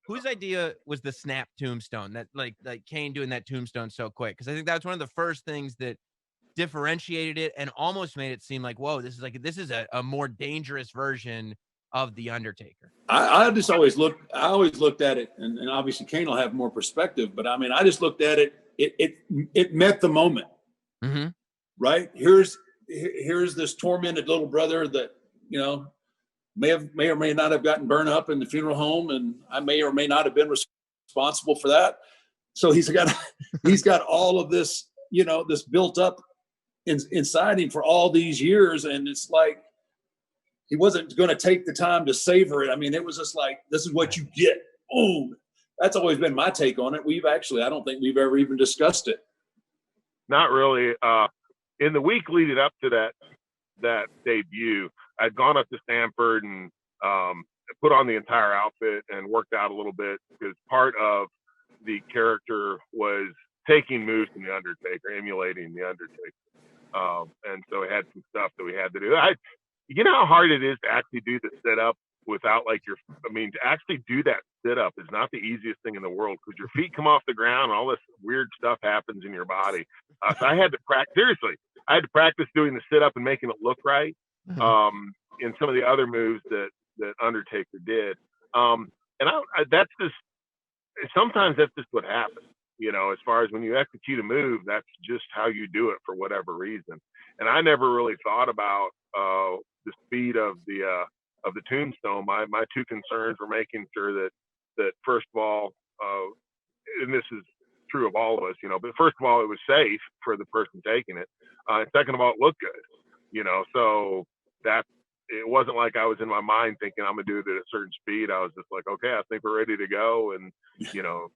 whose idea was the snap tombstone, that like Kane doing that tombstone so quick? Because I think that's one of the first things that differentiated it and almost made it seem like, whoa, this is a more dangerous version of the Undertaker. I always looked at it, and obviously Kane will have more perspective, but I mean, I just looked at it. It met the moment, Mm-hmm. right? Here's this tormented little brother that, you know, may or may not have gotten burned up in the funeral home, and I may or may not have been responsible for that. So he's got all of this, you know, this built up inside him for all these years, and it's like he wasn't going to take the time to savor it. I mean, it was just like, this is what you get. Boom. That's always been my take on it. I don't think we've ever even discussed it. Not really. In the week leading up to that debut, I'd gone up to Stanford and put on the entire outfit and worked out a little bit, because part of the character was taking moves from the Undertaker, emulating the Undertaker. And so we had some stuff that we had to do. You know how hard it is to actually do the sit-up without to actually do that sit-up is not the easiest thing in the world, because your feet come off the ground and all this weird stuff happens in your body. So I had to practice doing the sit-up and making it look right. In some of the other moves that Undertaker did. That's just, sometimes that's just what happens, you know, as far as when you execute a move, that's just how you do it for whatever reason. And I never really thought about the speed of the tombstone. My two concerns were making sure that first of all, and this is true of all of us, you know, but first of all, it was safe for the person taking it. And second of all, it looked good, you know, so it wasn't like I was in my mind thinking I'm gonna do it at a certain speed. I was just like, okay, I think we're ready to go, and you know,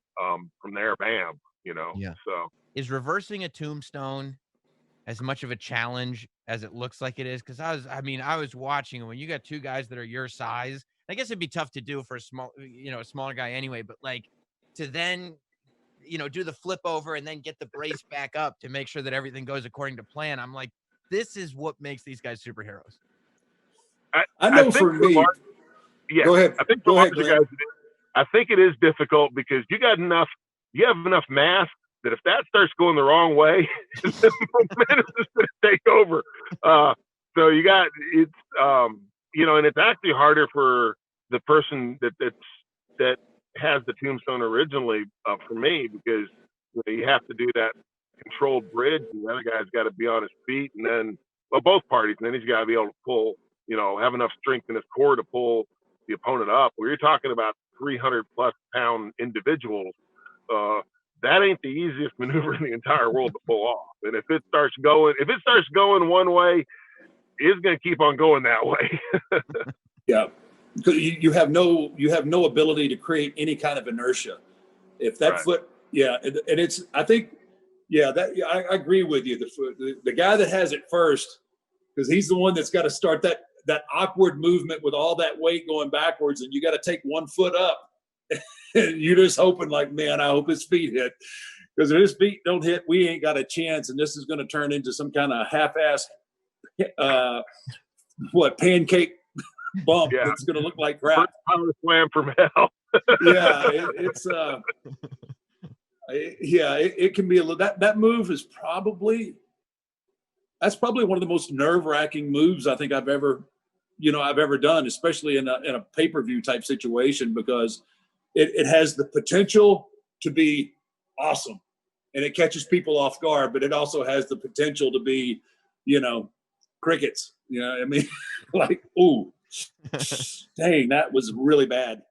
from there, bam, you know. Yeah. So is reversing a tombstone as much of a challenge as it looks like it is? Because I was watching, when you got two guys that are your size, I guess it'd be tough to do for a smaller guy anyway. But like to then, you know, do the flip over and then get the brace back up to make sure that everything goes according to plan. I'm like, this is what makes these guys superheroes. I know for me. Yeah, go ahead. I think go ahead, guys, I think it is difficult because you have enough mass that if that starts going the wrong way, the momentum is going to take over. So and it's actually harder for the person that has the tombstone originally for me, because you have to do that controlled bridge, and the other guy's got to be on his feet, and then both parties, and then he's got to be able to pull. You know, have enough strength in his core to pull the opponent up. Where you're talking about 300+ pound individuals, that ain't the easiest maneuver in the entire world to pull off. And if it starts going one way, it's going to keep on going that way. Yeah, you have no ability to create any kind of inertia. If that foot, and it's, I think, I agree with you. The guy that has it first, because he's the one that's got to start that awkward movement with all that weight going backwards, and you got to take one foot up. And you're just hoping, like, man, I hope his feet hit, because if his feet don't hit, we ain't got a chance, and this is going to turn into some kind of half-ass pancake bump that's going to look like crap. Power slam from hell. It can be a little. That move is probably one of the most nerve-wracking moves I think I've ever done, especially in a pay-per-view type situation, because it has the potential to be awesome and it catches people off guard, but it also has the potential to be, you know, crickets. You know what I mean? Like, ooh, dang, that was really bad.